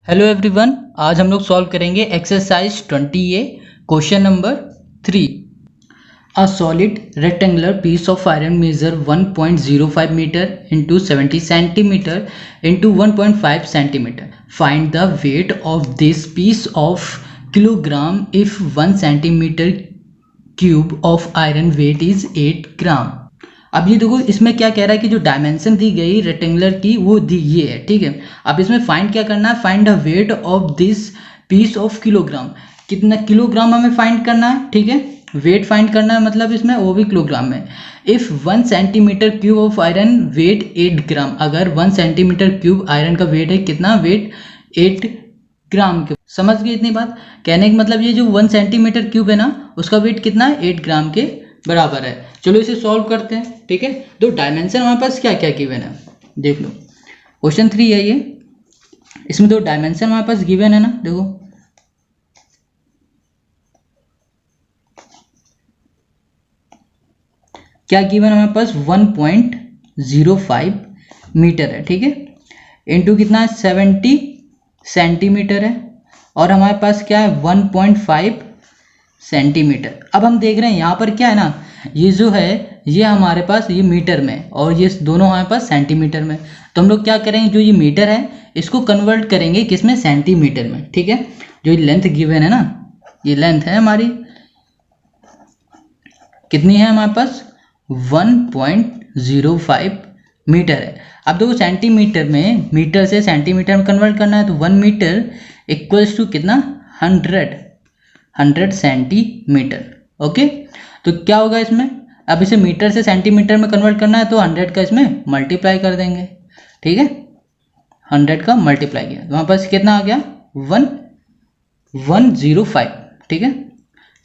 Hello everyone, आज हम लोग सॉल्व करेंगे exercise 20A question number 3। A solid rectangular piece of iron measure 1.05 metre into 70 centimetre into 1.5 centimetre. Find the weight of this piece of kilogram if 1 centimetre cube of iron weight is 8 gram. अब ये देखो, इसमें क्या कह रहा है कि जो डायमेंशन दी गई रेक्टेंगुलर की वो दी ये है, ठीक है। अब इसमें फाइंड क्या करना है, find the weight of this piece of kilogram. कितना किलोग्राम हमें फाइंड करना है, ठीक है। वेट फाइंड करना है, मतलब इसमें वो भी किलोग्राम में। If 1 centimetre cube of iron weight 8 gram, अगर 1 सेंटीमीटर क्यूब आयरन का वेट है कितना, वेट 8 ग्राम के। समझ गए इतनी बात? कहने का मतलब ये जो 1 सेंटीमीटर क्यूब है ना, उसका वेट कितना है, 8 ग्राम के बराबर है। चलो इसे सॉल्व करते हैं, ठीक है। दो डायमेंशन हमारे पास क्या क्या गिवन है, देख लो। क्वेश्चन 3 है ये, इसमें दो डायमेंशन हमारे पास गिवन है ना, देखो। क्या गिवन हमारे पास, 1.05 मीटर है, ठीक है। इनटू कितना है, 70 सेंटीमीटर है, और हमारे पास क्या है, 1.5 सेंटीमीटर। अब हम देख रहे हैं यहाँ पर क्या है ना, ये जो है ये हमारे पास ये मीटर में, और ये दोनों हमारे पास सेंटीमीटर में। तो हम लोग क्या करेंगे, जो ये मीटर है इसको कन्वर्ट करेंगे किसमें, सेंटीमीटर में, ठीक है। जो लेंथ गिवन है ना, ये लेंथ है हमारी, कितनी है हमारे पास, 1.05 मीटर है। अब देखो सेंटीमीटर में, मीटर से सेंटीमीटर में कन्वर्ट करना है, तो 1 मीटर इक्वल्स टू कितना, 100 सेंटीमीटर। ओके, तो क्या होगा इसमें, अब इसे मीटर से सेंटीमीटर में कन्वर्ट करना है, तो 100 का इसमें मल्टीप्लाई कर देंगे, ठीक है। 100 का मल्टीप्लाई किया, तो वहाँ पास कितना आ गया, 105, ठीक है,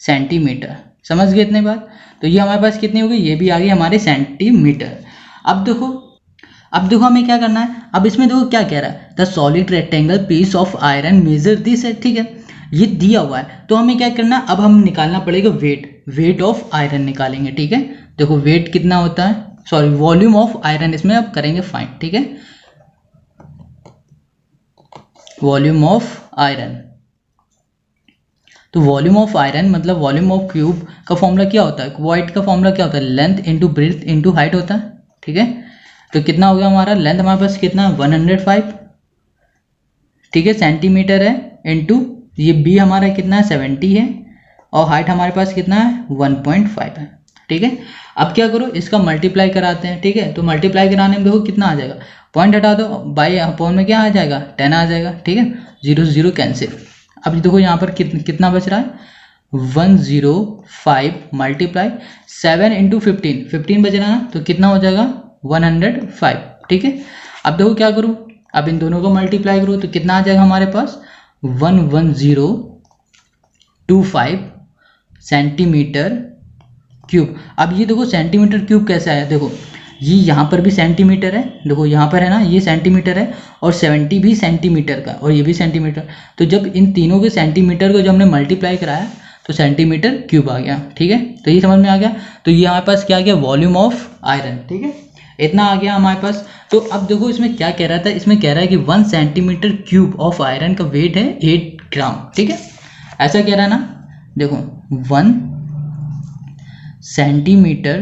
सेंटीमीटर। समझ गए इतने बात? तो ये हमारे पास कितनी होगी, ये भी आ गई हमारे सेंटीमीटर। अब देखो हमें क्या करना है, अब इसमें देखो क्या कह रहा है, the solid rectangle piece of iron measure this है, ठीक है। ये दिया हुआ है, तो हमें क्या करना है, अब हम निकालना पड़ेगा वेट ऑफ आयरन निकालेंगे, ठीक है। देखो वेट कितना होता है, सॉरी वॉल्यूम ऑफ आयरन इसमें अब करेंगे फाइंड, ठीक है। वॉल्यूम ऑफ आयरन, तो वॉल्यूम ऑफ आयरन मतलब वॉल्यूम ऑफ क्यूब का फॉर्मूला क्या होता है, क्वाइट का फॉर्मूला क्या होता है, length into breadth into height होता है, ठीक है। तो कितना हो गया हमारा, लेंथ हमारे पास कितना, 105, ठीक है, सेंटीमीटर है, इंटू ये बी हमारा कितना है, 70 है, और हाइट हमारे पास कितना है, 1.5 है, ठीक है। अब क्या करो, इसका मल्टीप्लाई कराते हैं, ठीक है। तो मल्टीप्लाई कराने में देखो कितना आ जाएगा, पॉइंट हटा दो, बाई अपॉन में क्या आ जाएगा, 10 आ जाएगा, ठीक है। 0 0 कैंसिल। अब देखो यहाँ पर कितना बच रहा है, 105 मल्टीप्लाई 7 इंटू 15 बच रहा है ना, तो कितना हो जाएगा, 105, ठीक है। अब देखो क्या करूँ, अब इन दोनों को मल्टीप्लाई करो, तो कितना आ जाएगा हमारे पास, 11025 सेंटीमीटर क्यूब। अब ये देखो सेंटीमीटर क्यूब कैसा है, देखो ये यहाँ पर भी सेंटीमीटर है, देखो यहाँ पर है ना, ये सेंटीमीटर है, और 70 भी सेंटीमीटर का, और ये भी सेंटीमीटर। तो जब इन तीनों के सेंटीमीटर को जब हमने मल्टीप्लाई कराया, तो सेंटीमीटर क्यूब आ गया, ठीक है। तो ये समझ में आ गया। तो ये हमारे पास क्या आ गया, वॉल्यूम ऑफ आयरन, ठीक है, इतना आ गया हमारे पास। तो अब देखो इसमें क्या कह रहा था, इसमें कह रहा है कि 1 सेंटीमीटर क्यूब ऑफ आयरन का वेट है 8 ग्राम, ठीक है, ऐसा कह रहा है ना। देखो 1 सेंटीमीटर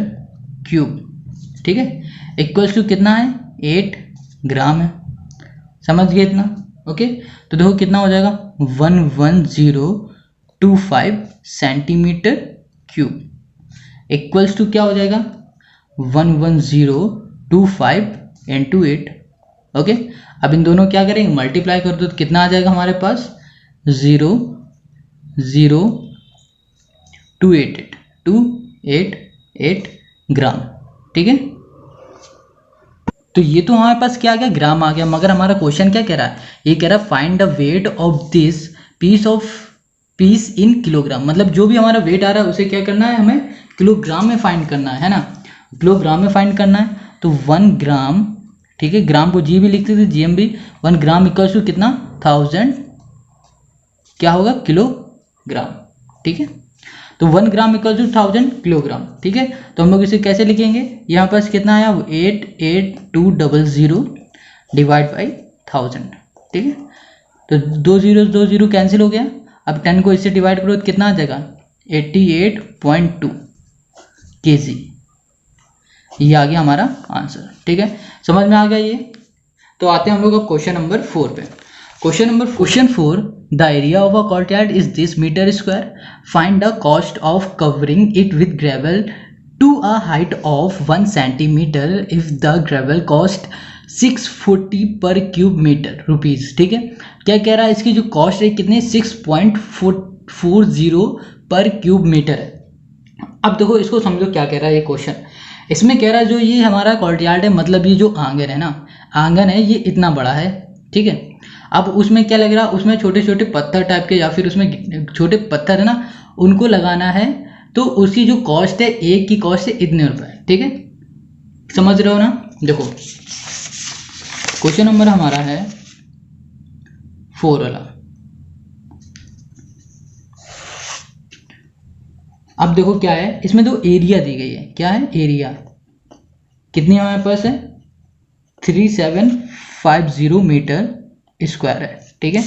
क्यूब, ठीक है, इक्वल्स टू कितना है, 8 ग्राम है। समझ गए इतना? ओके, तो देखो कितना हो जाएगा, 11025 सेंटीमीटर क्यूब इक्वल्स टू क्या हो जाएगा, 11025 इंटू 8। ओके, अब इन दोनों क्या करेंगे, मल्टीप्लाई कर दो, तो कितना आ जाएगा हमारे पास, 0.288 ग्राम, ठीक है। तो ये तो हमारे पास क्या आ गया, ग्राम आ गया। मगर हमारा क्वेश्चन क्या कह रहा है, ये कह रहा है find the weight of this piece in kilogram. मतलब जो भी हमारा वेट आ रहा है उसे क्या करना है, हमें किलोग्राम में फाइंड करना है ना, किलोग्राम में फाइंड करना है। तो 1 ग्राम, ठीक है, ग्राम को जी भी लिखते थे, जीएम भी, 1 ग्राम इक्वल्स टू कितना, 1000 क्या होगा, किलोग्राम, ठीक है। तो 1 ग्राम इक्वल टू 1000 किलोग्राम, ठीक है। तो हम लोग इसे कैसे लिखेंगे, यहाँ पास कितना आया, 88200 डिवाइड बाई 1000, ठीक है। तो 2 जीरो कैंसिल हो गया। अब 10 को इससे डिवाइड करो तो कितना आ जाएगा 88.2 kg। ये आ गया हमारा आंसर। ठीक है, समझ में आ गया ये। तो आते हैं हम लोग अब क्वेश्चन नंबर 4 पे। Question 4, the area of a courtyard is this metre square, find the cost of covering it with gravel to a height of 1 centimetre if the gravel cost 640 per cube metre rupees. ठीक है, क्या कह रहा है, इसकी जो cost है कितनी, 6.40 पर क्यूब मीटर है। अब देखो इसको समझो क्या कह रहा है ये क्वेश्चन। इसमें कह रहा है जो ये हमारा कोर्टयार्ड है, मतलब ये जो आंगन है ना, आंगन है ये इतना बड़ा है। ठीक है, अब उसमें क्या लग रहा है, उसमें छोटे छोटे पत्थर टाइप के या फिर उसमें छोटे पत्थर है ना, उनको लगाना है। तो उसकी जो कॉस्ट है, एक की कॉस्ट है इतने रुपए। ठीक है, समझ रहे हो ना। देखो क्वेश्चन नंबर हमारा है 4 वाला। अब देखो क्या है, इसमें तो एरिया दी गई है। क्या है, एरिया कितनी हमारे पास है, 3750 मीटर स्क्वायर है। ठीक है,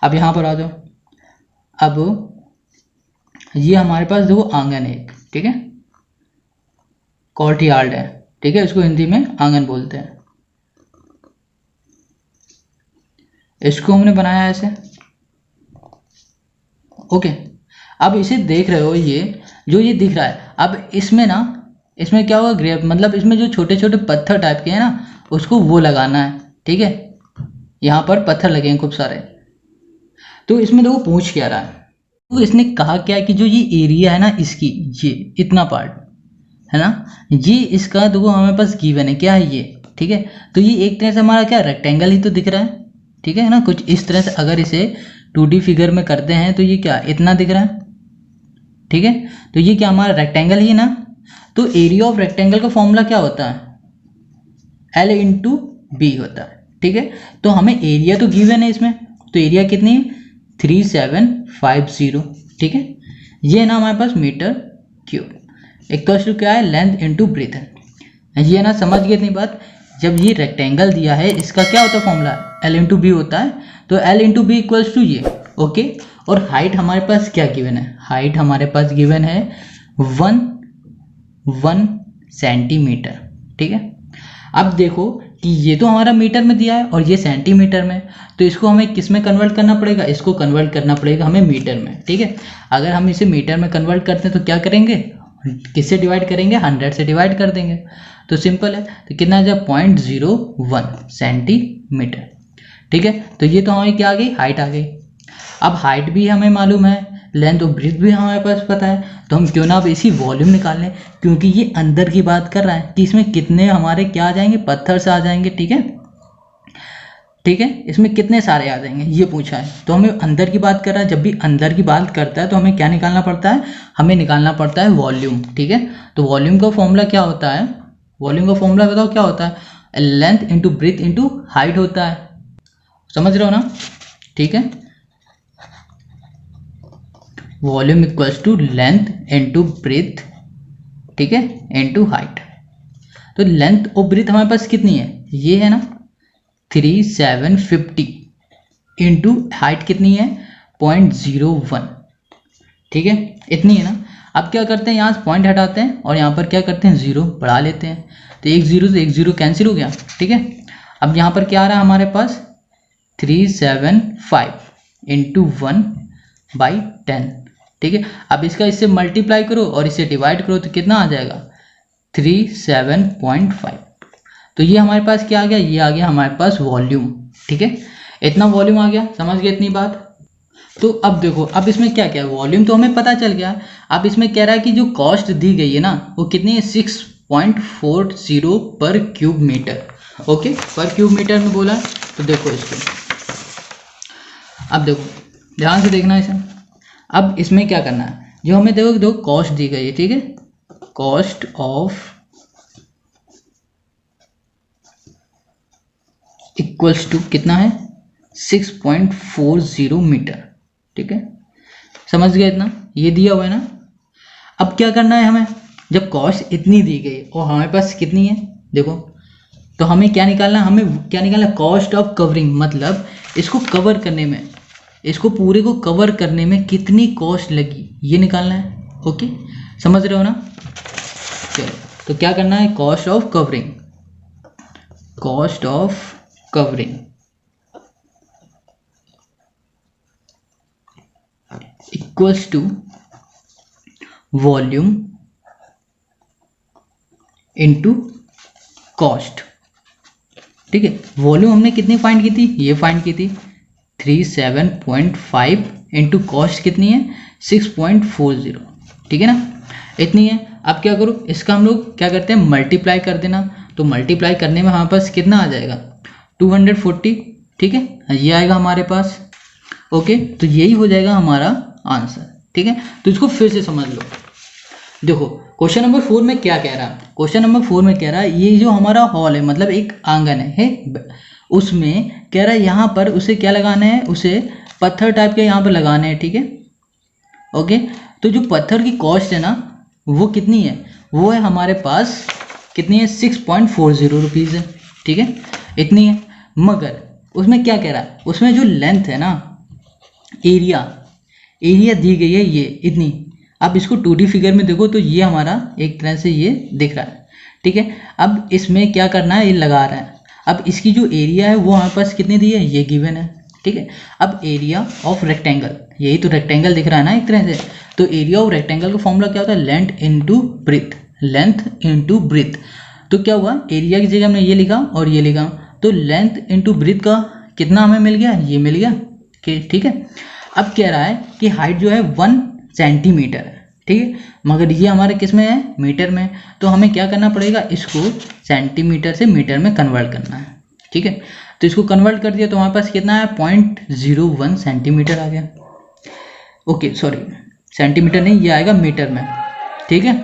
अब यहाँ पर आ जाओ। अब ये हमारे पास देखो आंगन है एक। ठीक है, कोर्टयार्ड है। ठीक है, इसको हिंदी में आंगन बोलते हैं। इसको हमने बनाया ऐसे। ओके, अब इसे देख रहे हो, ये जो ये दिख रहा है, अब इसमें ना, इसमें क्या होगा, ग्रेव मतलब इसमें जो छोटे छोटे पत्थर टाइप के हैं ना, उसको वो लगाना है। ठीक है, यहाँ पर पत्थर लगे हैं खूब सारे। तो इसमें देखो पूछ क्या रहा है, तो इसने कहा क्या है कि जो ये एरिया है ना इसकी, ये इतना पार्ट है ना, ये इसका देखो हमारे पास गिवन है। क्या है ये, ठीक है, तो ये एक तरह से हमारा क्या रेक्टेंगल ही तो दिख रहा है। ठीक है ना, कुछ इस तरह से अगर इसे 2D फिगर में करते हैं तो ये क्या इतना दिख रहा है। ठीक है, तो ये क्या हमारा रेक्टेंगल ही है ना। तो एरिया ऑफ रेक्टेंगल का फॉर्मूला क्या होता है, L इंटू बी होता है। ठीक है, तो हमें एरिया तो गिवन है इसमें, तो एरिया कितनी है 3750। ठीक है, ये ना हमारे पास मीटर क्यूब। इक्वल्स टू क्या है, लेंथ इंटू ब्रेथ है। ये ना समझ गए इतनी बात। जब ये रेक्टेंगल दिया है, इसका क्या होता है फॉर्मूला, L इंटू बी होता है। तो L into B equals to ये। ओके, और हाइट हमारे पास क्या गिवन है, हाइट हमारे पास गिवन है 1 सेंटीमीटर। ठीक है, अब देखो कि ये तो हमारा मीटर में दिया है और ये सेंटीमीटर में, तो इसको हमें किस में कन्वर्ट करना पड़ेगा, इसको कन्वर्ट करना पड़ेगा हमें मीटर में। ठीक है, अगर हम इसे मीटर में कन्वर्ट करते हैं तो क्या करेंगे, किससे डिवाइड करेंगे, 100 से डिवाइड कर देंगे। तो सिंपल है, तो कितना आ जाए 0.01 सेंटीमीटर। ठीक है, तो ये तो हमारी क्या आ गई, हाइट आ गई। अब हाइट भी हमें मालूम है, लेंथ और ब्रेथ भी हमारे पास पता है, तो हम क्यों ना अब इसी वॉल्यूम निकाल लें, क्योंकि ये अंदर की बात कर रहा है कि इसमें कितने हमारे क्या आ जाएंगे, पत्थर से आ जाएंगे। ठीक है, ठीक है, इसमें कितने सारे आ जाएंगे ये पूछा है, तो हमें अंदर की बात कर रहा है। जब भी अंदर की बात करता है तो हमें क्या निकालना पड़ता है, हमें निकालना पड़ता है वॉल्यूम। ठीक है, तो वॉल्यूम का फॉर्मूला क्या होता है, वॉल्यूम का फॉर्मूला बताओ क्या होता है, length into breadth into height होता है। समझ रहे हो ना। ठीक है, volume equals to length into breadth, ठीक है, इंटू हाइट। तो लेंथ और ब्रेथ हमारे पास कितनी है, ये है ना 3750 इंटू हाइट कितनी है 0.01। ठीक है, इतनी है ना। अब क्या करते हैं, यहाँ से पॉइंट हटाते हैं और यहाँ पर क्या करते हैं, जीरो बढ़ा लेते हैं। तो एक जीरो से एक जीरो कैंसिल हो गया। ठीक है, अब यहाँ पर क्या आ रहा है हमारे पास 375 इंटू 1/10। ठीक है, अब इसका इससे मल्टीप्लाई करो और इसे डिवाइड करो तो कितना आ जाएगा 37.5। तो ये हमारे पास क्या आ गया, ये आ गया हमारे पास वॉल्यूम। ठीक है, इतना वॉल्यूम आ गया, समझ गए इतनी बात। तो अब देखो, अब इसमें क्या क्या है, वॉल्यूम तो हमें पता चल गया। अब इसमें कह रहा है कि जो कॉस्ट दी गई है ना, वो कितनी है 6.40 पर क्यूब मीटर। ओके, पर क्यूब मीटर में बोला है। तो देखो इसको, अब देखो ध्यान से देखना इसे। अब इसमें क्या करना है, जो हमें देखो कॉस्ट दी गई है। ठीक है, कॉस्ट ऑफ इक्वल्स टू कितना है 6.40 मीटर। ठीक है, समझ गया इतना, ये दिया हुआ है ना। अब क्या करना है हमें, जब कॉस्ट इतनी दी गई और हमारे पास कितनी है, देखो तो हमें क्या निकालना, कॉस्ट ऑफ कवरिंग, मतलब इसको कवर करने में, इसको पूरे को कवर करने में कितनी कॉस्ट लगी ये निकालना है। ओके, समझ रहे हो ना। चलो, तो क्या करना है, cost of covering equals to volume into cost. ठीक है, वॉल्यूम हमने कितनी फाइंड की थी, ये फाइंड की थी 37.5 इंटू कॉस्ट कितनी है 6.40। ठीक है ना, इतनी है। अब क्या करूँ, इसका हम लोग क्या करते हैं, मल्टीप्लाई कर देना। तो मल्टीप्लाई करने में हमारे पास कितना आ जाएगा 240। ठीक है, ये आएगा हमारे पास। ओके, तो यही हो जाएगा हमारा आंसर। ठीक है, तो इसको फिर से समझ लो। देखो क्वेश्चन नंबर 4 में क्या कह रहा है, क्वेश्चन नंबर 4 में कह रहा है ये जो हमारा हॉल है, मतलब एक आंगन है, उसमें कह रहा है यहाँ पर उसे क्या लगाना है, उसे पत्थर टाइप के यहाँ पर लगाने हैं। ठीक है, ओके, तो जो पत्थर की कॉस्ट है ना वो कितनी है, वो है हमारे पास कितनी है 6.40 रुपीज़ है। ठीक है, इतनी है। मगर उसमें क्या कह रहा है, उसमें जो लेंथ है ना, एरिया दी गई है ये इतनी। अब इसको 2D फिगर में देखो तो ये हमारा एक तरह से ये दिख रहा है। ठीक है, अब इसमें क्या करना है, ये लगा रहा है। अब इसकी जो एरिया है वो हमारे पास कितनी दी है, ये गिवन है। ठीक है, अब एरिया ऑफ रेक्टेंगल, यही तो रेक्टेंगल दिख रहा है ना एक तरह से, तो एरिया ऑफ रेक्टेंगल का फॉर्मूला क्या होता है, लेंथ इंटू ब्रीथ। तो क्या हुआ, एरिया की जगह हमने ये लिखा और ये लिखा, तो लेंथ इंटू ब्रीथ का कितना हमें मिल गया, ये मिल गया। ठीक है, अब कह रहा है कि हाइट जो है 1 सेंटीमीटर है। ठीक है, मगर ये हमारे किस में है, मीटर में। तो हमें क्या करना पड़ेगा, इसको सेंटीमीटर से मीटर में कन्वर्ट करना है। ठीक है, तो इसको कन्वर्ट कर दिया तो हमारे पास कितना है 0.01 सेंटीमीटर आ गया। ओके सॉरी, सेंटीमीटर नहीं, ये आएगा मीटर में। ठीक है,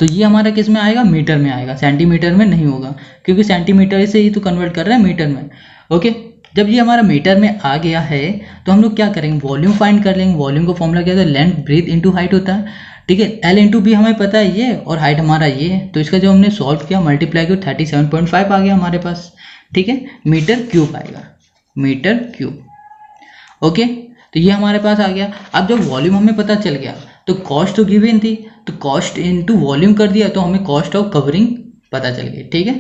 तो ये हमारा किस में आएगा, मीटर में आएगा, सेंटीमीटर में नहीं होगा, क्योंकि सेंटीमीटर से ही तो कन्वर्ट कर रहा है मीटर में। ओके, जब ये हमारा मीटर में आ गया है तो हम लोग क्या करेंगे, वॉल्यूम फाइंड कर लेंगे। वॉल्यूम का फॉर्मूला क्या होता है, लेंथ ब्रीथ इंटू हाइट होता है। ठीक है, एल इंटू बी हमें पता है ये, और हाइट हमारा ये है, तो इसका जो हमने सॉल्व किया मल्टीप्लाई किया 37.5 आ गया हमारे पास। ठीक है, मीटर क्यूब आएगा, मीटर क्यूब। ओके, तो ये हमारे पास आ गया। अब जब वॉल्यूम हमें पता चल गया तो कॉस्ट तो गिवन थी, तो कॉस्ट इंटू वॉल्यूम कर दिया तो हमें कॉस्ट ऑफ कवरिंग पता चल गई। ठीक है,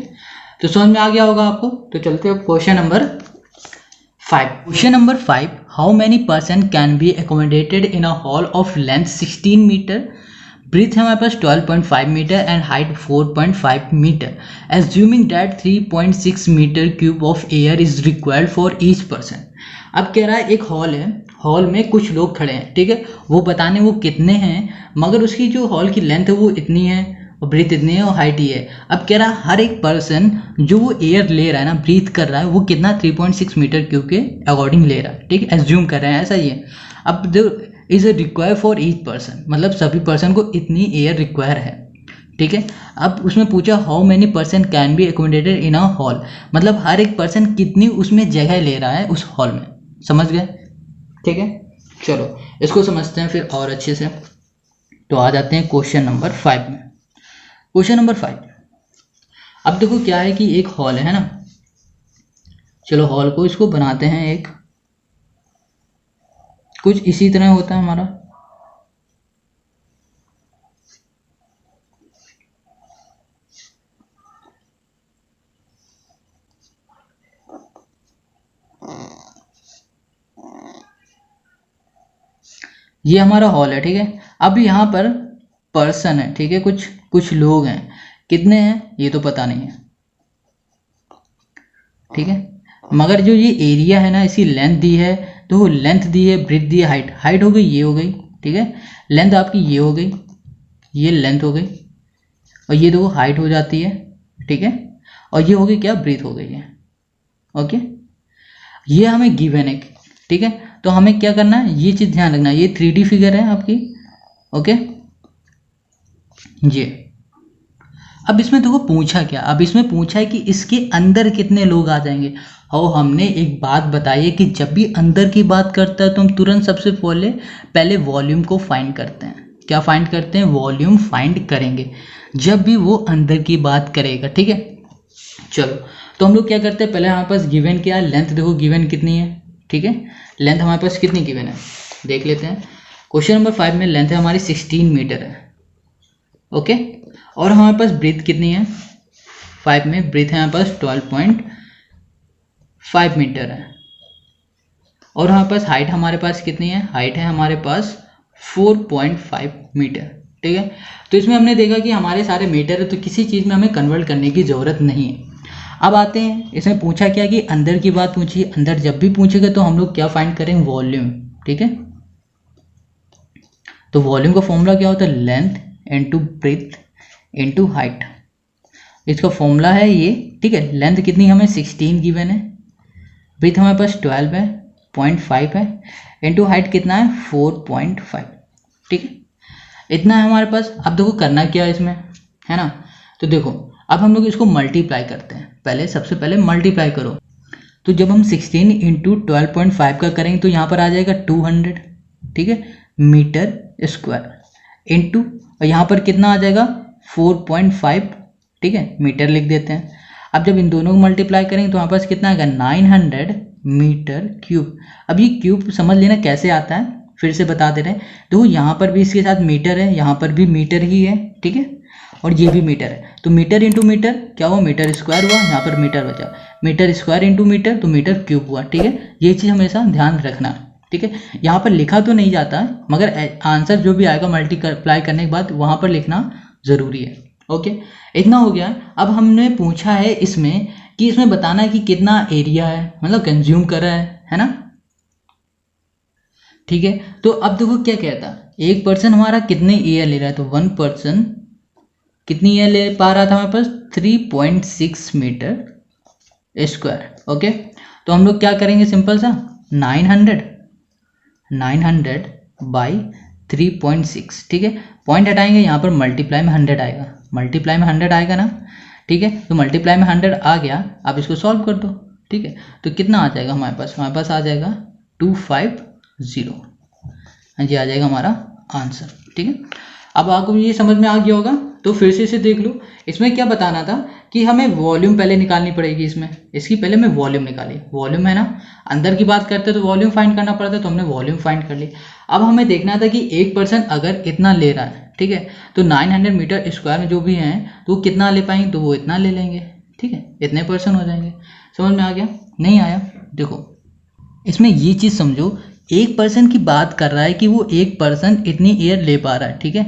तो समझ में आ गया होगा आपको। तो चलते हैं question number 5। Question number 5, how many person can be accommodated in a hall of length 16 metre, breadth है हमारे पास 12.5 metre and height 4.5 metre, assuming that 3.6 metre cube of air is required for each person. अब कह रहा है एक hall है, hall में कुछ लोग खड़े हैं। ठीक है, वो बताने वो कितने हैं, मगर उसकी जो हॉल की लेंथ है वो इतनी है और ब्रीथ इतनी है और हाइट ही है। अब कह रहा है हर एक पर्सन जो वो एयर ले रहा है ना, ब्रीथ कर रहा है, वो कितना 3.6 मीटर क्यूब के अकॉर्डिंग ले रहा है। ठीक है, एज्यूम कर रहे हैं ऐसा ही है। अब जो is require for each person, मतलब सभी पर्सन को इतनी एयर रिक्वायर है। ठीक है, अब उसमें पूछा how many person can be accommodated in a hall, मतलब हर एक पर्सन कितनी उसमें जगह ले रहा है उस हॉल में। समझ गए। ठीक है, चलो इसको समझते हैं फिर और अच्छे से। तो आ जाते हैं क्वेश्चन नंबर 5 में। क्वेश्चन नंबर 5, अब देखो क्या है कि एक हॉल है ना, चलो हॉल को इसको बनाते हैं, एक कुछ इसी तरह होता है हमारा। ये हमारा हॉल है। ठीक है, अब यहाँ पर पर्सन है। ठीक है, कुछ लोग हैं, कितने हैं ये तो पता नहीं है। ठीक है, मगर जो ये एरिया है ना, इसकी लेंथ दी है, तो वो लेंथ दी है, ब्रीथ दी है, हाइट हो गई, ये हो गई। ठीक है, लेंथ आपकी ये हो गई, ये लेंथ हो गई, और ये देखो हाइट हो जाती है। ठीक है, और ये हो गई क्या, ब्रीथ हो गई है। ओके, ये हमें गिवन है। ठीक है, तो हमें क्या करना है, ये चीज़ ध्यान रखना, ये 3D फिगर है आपकी। ओके, ये अब इसमें देखो पूछा क्या, अब इसमें पूछा है कि इसके अंदर कितने लोग आ जाएंगे। और हमने एक बात बताई है कि जब भी अंदर की बात करता है तो हम तुरंत सबसे पहले वॉल्यूम को फाइंड करते हैं। क्या फाइंड करते हैं, वॉल्यूम फाइंड करेंगे जब भी वो अंदर की बात करेगा। ठीक है, चलो तो हम लोग क्या करते हैं, पहले हमारे पास गिवन क्या है, लेंथ देखो गिवन कितनी है, ठीक है, लेंथ हमारे पास कितनी गिवन है देख लेते हैं। क्वेश्चन नंबर 5 में लेंथ है हमारी 16 मीटर है, ओके। और हमारे पास ब्रीथ कितनी है, 5 में ब्रीथ है हमारे पास 12.5 मीटर है। और हमारे पास हाइट हमारे पास कितनी है, हाइट है हमारे पास 4.5 मीटर, ठीक है। तो इसमें हमने देखा कि हमारे सारे मीटर है, तो किसी चीज़ में हमें कन्वर्ट करने की ज़रूरत नहीं है। अब आते हैं, इसमें पूछा क्या कि अंदर की बात पूछी, अंदर जब भी पूछेगा तो हम लोग क्या फाइंड करेंगे, वॉल्यूम, ठीक है। तो वॉल्यूम का फॉर्मूला क्या होता है, length into breadth into height, इसका फॉर्मूला है ये, ठीक है। लेंथ कितनी हमें 16 गिवन है, ब्रेथ हमारे पास 12 है, 0.5 है, इनटू हाइट कितना है 4.5, ठीक है, इतना है हमारे पास। अब देखो करना क्या है इसमें, है ना। तो देखो अब हम लोग इसको मल्टीप्लाई करते हैं, पहले सबसे पहले मल्टीप्लाई करो। तो जब हम 16 इंटू 12.5 का करेंगे तो यहाँ पर आ जाएगा 200, ठीक है, मीटर स्क्वायर इंटू, यहाँ पर कितना आ जाएगा 4.5, ठीक है, मीटर लिख देते हैं। अब जब इन दोनों को मल्टीप्लाई करेंगे तो हमारे पास कितना आएगा 900 मीटर क्यूब। अब ये क्यूब समझ लेना कैसे आता है, फिर से बता दे रहे हैं। देखो यहाँ पर भी इसके साथ मीटर है, यहाँ पर भी मीटर ही है, ठीक है, और ये भी मीटर है। तो मीटर इंटू मीटर क्या हुआ, मीटर स्क्वायर हुआ, यहाँ पर मीटर बचा, मीटर स्क्वायर इंटू मीटर तो मीटर क्यूब हुआ, ठीक है। ये चीज़ हमेशा ध्यान रखना, ठीक है। यहाँ पर लिखा तो नहीं जाता है, मगर आंसर जो भी आएगा मल्टीप्लाई करने के बाद वहाँ पर लिखना ज़रूरी है, ओके। इतना हो गया। अब हमने पूछा है इसमें कि इसमें बताना है कि कितना एरिया है, मतलब कंज्यूम कर रहा है ना, ठीक है। तो अब देखो क्या कहता है, एक पर्सन हमारा कितने एयर ले रहा है, तो 1 पर्सन कितनी एयर ले पा रहा था हमारे पास 3.6 मीटर स्क्वायर, ओके। तो हम लोग क्या करेंगे, सिंपल सा 900 बाई 3.6, ठीक है, पॉइंट हटाएंगे, यहाँ पर मल्टीप्लाई में 100 आएगा, मल्टीप्लाई में 100 आएगा ना, ठीक है। तो मल्टीप्लाई में 100 आ गया, अब इसको सॉल्व कर दो, ठीक है। तो कितना आ जाएगा हमारे पास आ जाएगा 250, हाँ जी, आ जाएगा हमारा आंसर, ठीक है। अब आपको ये समझ में आ गया होगा, तो फिर से इसे देख लो। इसमें क्या बताना था कि हमें वॉल्यूम पहले निकालनी पड़ेगी, इसमें इसकी पहले मैं वॉल्यूम निकाली, वॉल्यूम है ना, अंदर की बात करते तो वॉल्यूम फाइंड करना पड़ता, तो हमने वॉल्यूम फाइंड कर ली। अब हमें देखना था कि एक पर्सन अगर इतना ले रहा है, ठीक है, तो 900 मीटर स्क्वायर में जो भी हैं तो वो कितना ले पाएंगे, तो वो इतना ले लेंगे, ठीक है, इतने पर्सन हो जाएंगे। समझ में आ गया, नहीं आया, देखो इसमें ये चीज़ समझो, एक पर्सन की बात कर रहा है कि वो एक पर्सन इतनी एयर ले पा रहा है, ठीक है।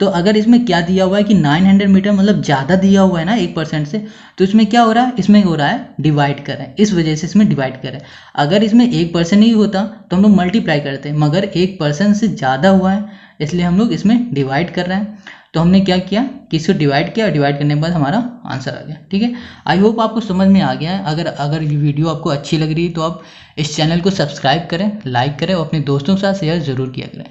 तो अगर इसमें क्या दिया हुआ है कि 900 मीटर मतलब ज़्यादा दिया हुआ है ना 1% से, तो इसमें क्या हो रहा है, इसमें हो रहा है डिवाइड कर रहे हैं, इस वजह से इसमें डिवाइड कर रहे हैं। अगर इसमें 1% ही होता तो हम लोग मल्टीप्लाई करते हैं, मगर 1% से ज़्यादा हुआ है इसलिए हम लोग इसमें डिवाइड कर रहे हैं। तो हमने क्या किया कि इसको डिवाइड किया, डिवाइड करने के बाद हमारा आंसर आ गया, ठीक है। आई होप आपको समझ में आ गया है। अगर ये वीडियो आपको अच्छी लग रही है तो आप इस चैनल को सब्सक्राइब करें, लाइक करें और अपने दोस्तों के साथ शेयर ज़रूर किया करें।